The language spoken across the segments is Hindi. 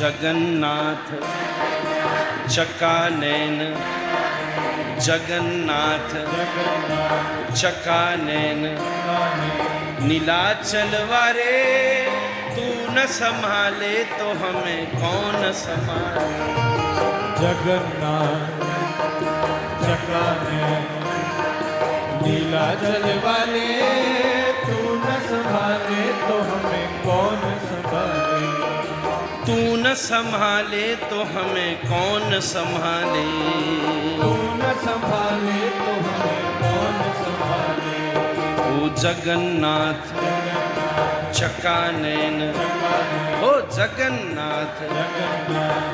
जगन्नाथ चकानैन, जगन्नाथ चकानैन, नीलाचल वारे तू न संभाले तो हमें कौन संभाले। जगन्नाथ चकानैन, नीलाचल वाले तू न संभाले तो हमें कौन संभाले। तू न संभाले तो हमें कौन संभाले। तू न संभाले तो हमें कौन संभाले। ओ जगन्नाथ चकानैन, ओ जगन्नाथ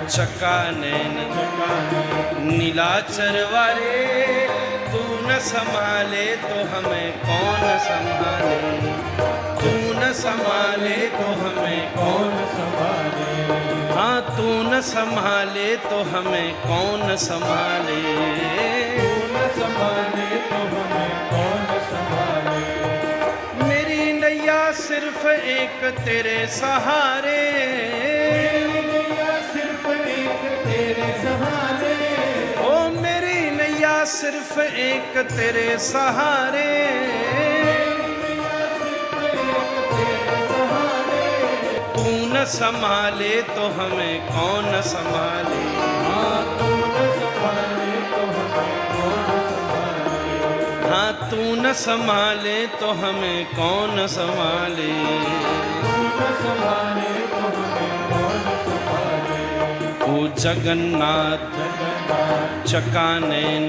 चकानैन, नीलाचल वाले तू न संभाले तो हमें कौन संभाले। तू न संभाले तो हमें कौन संभाले। हाँ तू न संभाले तो हमें कौन संभाले। तू न संभाले तो हमें कौन संभाले। मेरी नैया सिर्फ एक तेरे सहारे, मेरी नैया सिर्फ एक तेरे सहारे। ओ मेरी नैया सिर्फ एक तेरे सहारे। तू न संभाले तो हमें कौन संभाले। तू न संभाले तो हमें कौन संभाले। हाँ तू न संभाले तो हमें कौन संभाले। तू न संभाले तो हमें कौन संभाले। ओ जगन्नाथ चकानैन,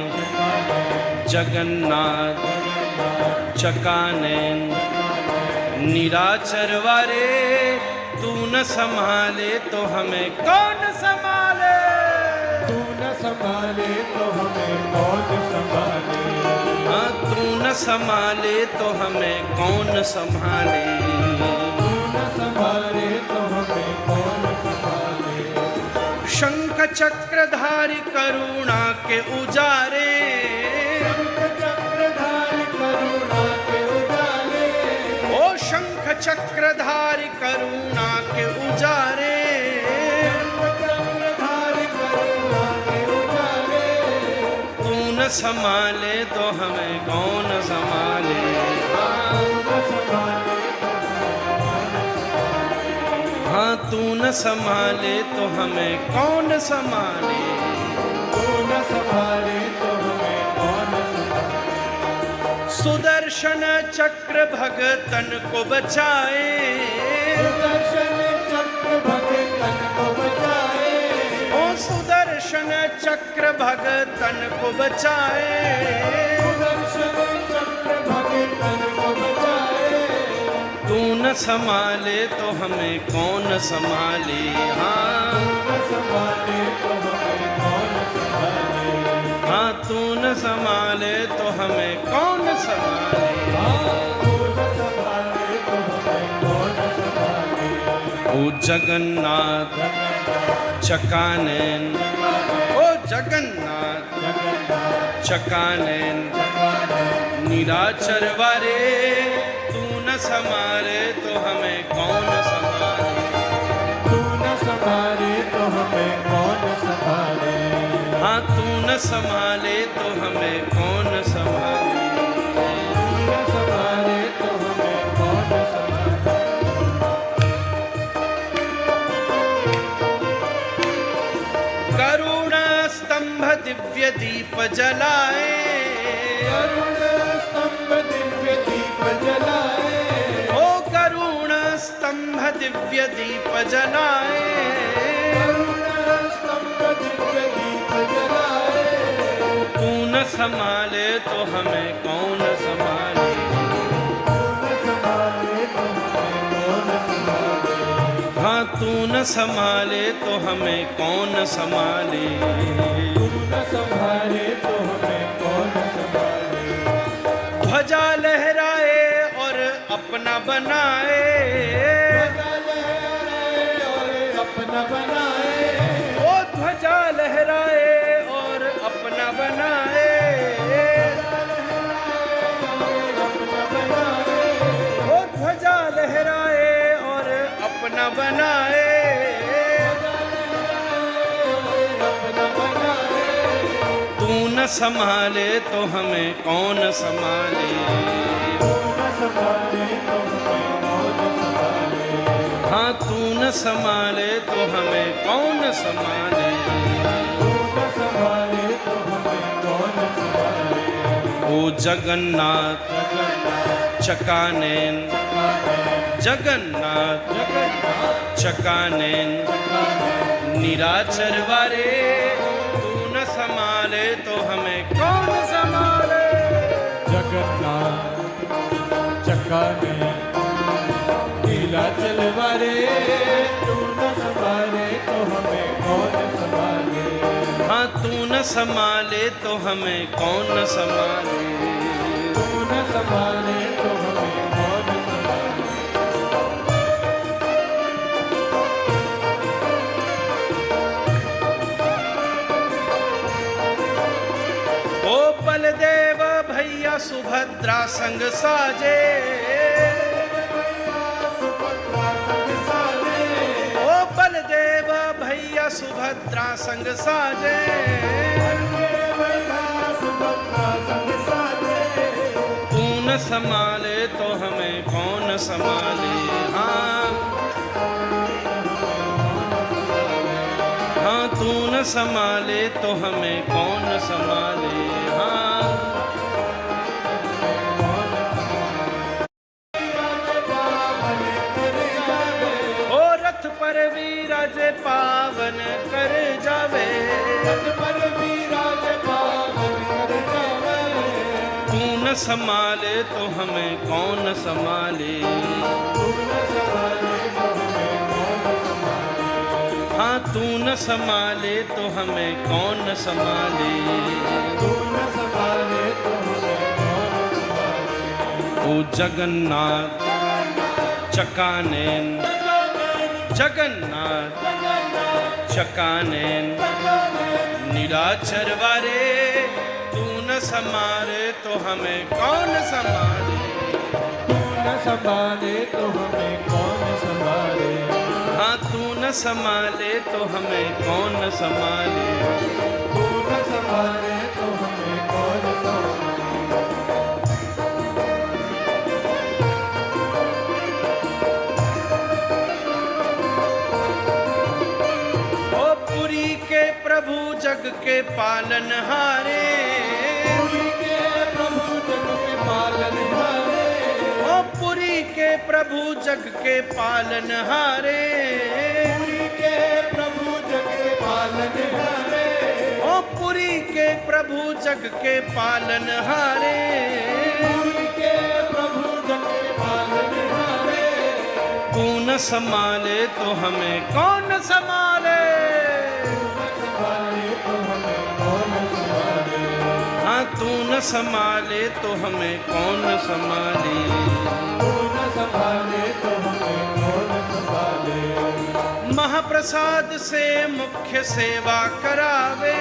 जगन्नाथ चकानैन, निराचर वारे तू न संभाले तो हमें कौन संभाले। तू न संभाले तो हमें कौन संभाले। हाँ तू न संभाले तो हमें कौन संभाले। तू न संभाले तो हमें कौन संभाले। शंख चक्रधारी करुणा के उजारे, शंख चक्रधारी करुणा के उजाले। ओ शंख चक्रधारी करुणा के उजारे, तू न संभाले तो हमें कौन संभाले। हाँ तू न संभाले तो हमें कौन संभाले। तू न संभाले तो हमें कौन संभाले। सुदर्शन चक्र भगतन को बचाए, सुदर्शन चक्र भगतन को बचाए। ओ सुदर्शन चक्र भगतन को बचाए। सुदर्शन चक्र भगतन को बचाए। तू न संभाले तो हमें कौन संभाले। हाँ न संभाले तो हमें कौन संभाले। हाँ तू न संभाले तो हमें कौन संभाले। तू न संभाले तो हमें कौन संभाले। ओ जगन्नाथ चकानैन, ओ जगन्नाथ चकानैन, निराचर वारे तू न संभाले तो हमें कौन संभाले। तू न संभाले तो हमें कौन संभाले। हाँ तू न संभाले तो हमें कौन संभाले। तू न संभाले तो हमें कौन संभाले। करुणा स्तंभ दिव्य दीप जलाए, करुणा स्तंभ दिव्य दीप जलाए। ओ करुणा स्तंभ दिव्य दीप जलाए, करुणा स्तंभ दिव्य दीप जलाए। तू न संभाले तो हमें कौन संभाले। तू न संभाले तो हमें कौन संभाले। तू न संभाले तो हमें कौन संभाले। तू न संभाले तो हमें कौन संभाले। ध्वजा लहराए और अपना बनाए, ध्वजा लहराए और अपना बनाए। ओ ध्वजा लहराए और अपना बनाए। ध्वजा लहराए और अपना बनाए। संभाले तो हमें कौन संभाले। तू न संभाले तो हमें कौन संभाले। हाँ तू न संभाले तो हमें कौन संभाले। तू न संभाले तो हमें कौन संभाले। ओ जगन्नाथ चकानैन, जगन्नाथ चकानैन, निराचर वारे तू न संभाले तो हमें कौन संभाले। जगन्नाथ चकानैन, नीलाचल वारे तू न संभाले तो हमें कौन संभाले। हाँ तू न संभाले तो हमें कौन संभाले। तू न संभाले तो हमें कौन संभाले। ओ बलदेव भैया सुभद्रा संग साजे। ओ बलदेव भैया सुभद्रा संग साजे। तू न संभाले तो हमें कौन संभाले। हाँ तू न संभाले तो हमें कौन संभाले। हाँ ओ रथ पर विराज पावन कर जावे। तू न संभाले तो हमें कौन संभाले। हाँ तू न संभाले तो हमें कौन संभाले। ओ जगन्नाथ चकानैन, जगन्नाथ चकानैन, निराचर वारे तू न संभाले तो हमें कौन संभाले। तू न संभाले तो हमें कौन संभाले। हाँ तू न संभाले तो हमें कौन संभाले। तू न संभाले तो हमें कौन संभाले। ओ पुरी के प्रभु जग के पालनहारे। पुरी के प्रभु जग के पालनहारे। ओ पुरी के प्रभु जग के पालनहारे। पुरी के प्रभु जग के पालनहारे। ओ पुरी के प्रभु जग के पालनहारे। पुरी के प्रभु जग के पालनहारे। तू न संभाले तो हमें कौन संभाले। हाँ तू न संभाले तो हमें कौन संभाले। तू न संभाले तो हमें कौन संभाले। महाप्रसाद से मुख्य सेवा करावे।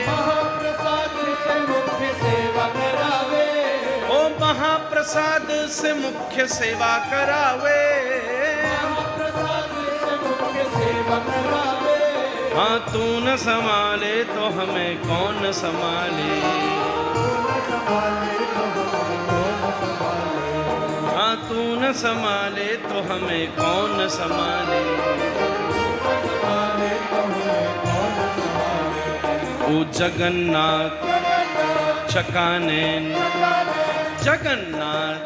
महाप्रसाद से मुख्य सेवा करावे। ओ महाप्रसाद से मुख्य सेवा करावे। महाप्रसाद से मुख्य सेवा करावे। हाँ तू न संभाले तो हमें कौन संभाले। हाँ तू न संभाले तो हमें कौन संभाले। ओ जगन्नाथ चकानैन, जगन्नाथ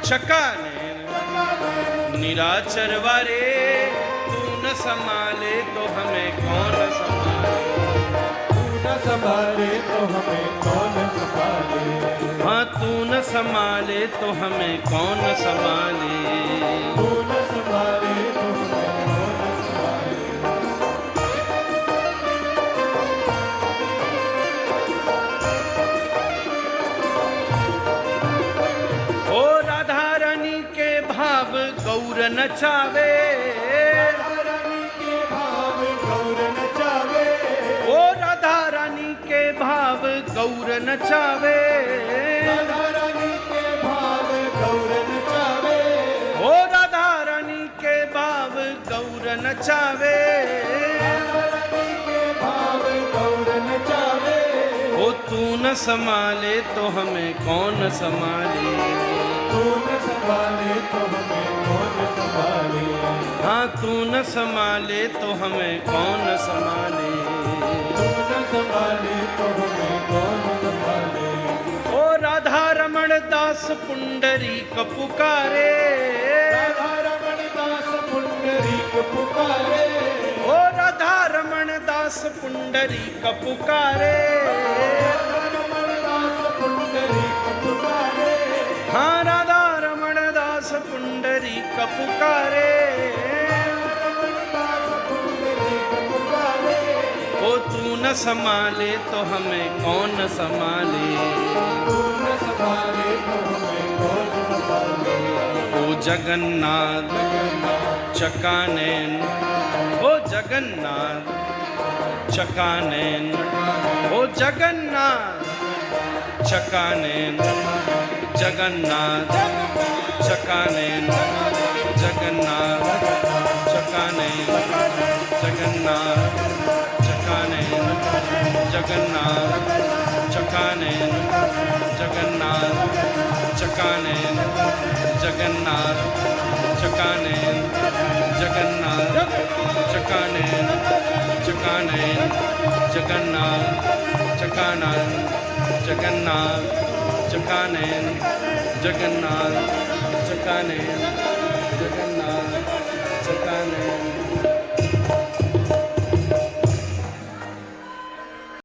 चकानैन, निराचर वारे तू न संभाले तो हमें कौन संभाले। तू न संभाले तो हमें कौन संभाले। हाँ तू न संभाले तो हमें कौन संभाले। तू न संभाले तो हमें कौन संभाले। ओ राधा रानी के भाव गौर नचावे। गौर नचावे। राधा रानी के भाव गौर नचावे। ओ राधा रानी के भाव गौर नचावे। राधा रानी के भाव गौर नचावे। ओ न संभाले तो हमें कौन संभाले। तू न संभाले तो हमें कौन संभाले। हाँ तू न संभाले तो हमें कौन संभाले। तू न संभाले तो हमें कौन संभाले। ओ राधा रमण दास पुंडरीक पुकारे। राधा रमण दास पुंडरीक पुकारे। ओ राधा रमण दास पुंडरीक पुकारे। राधा रमण दास पुंडरीक पुकारे। हाँ राधा रमण दास पुंडरीक पुकारे। ओ तू न संभाले तो हमें कौन संभाले। तू न संभाले तो हमें कौन संभाले। ओ जगन्नाथ चकानैन। ओ जगन्नाथ चकानैन। ओ जगन्नाथ चकानैन। जगन्नाथ चकानैन। जगन्नाथ चकानैन। जगन्नाथ चकानैन। जगन्नाथ चकानैन। जगन्नाथ चकानैन। जगन्नाथ चकानैन। जगन्नाथ चकानैन। चकानैन। जगन्नाथ चकानैन। जगन्नाथ चकानैन। जगन्नाथ चकानैन। जगन्नाथ चकानैन।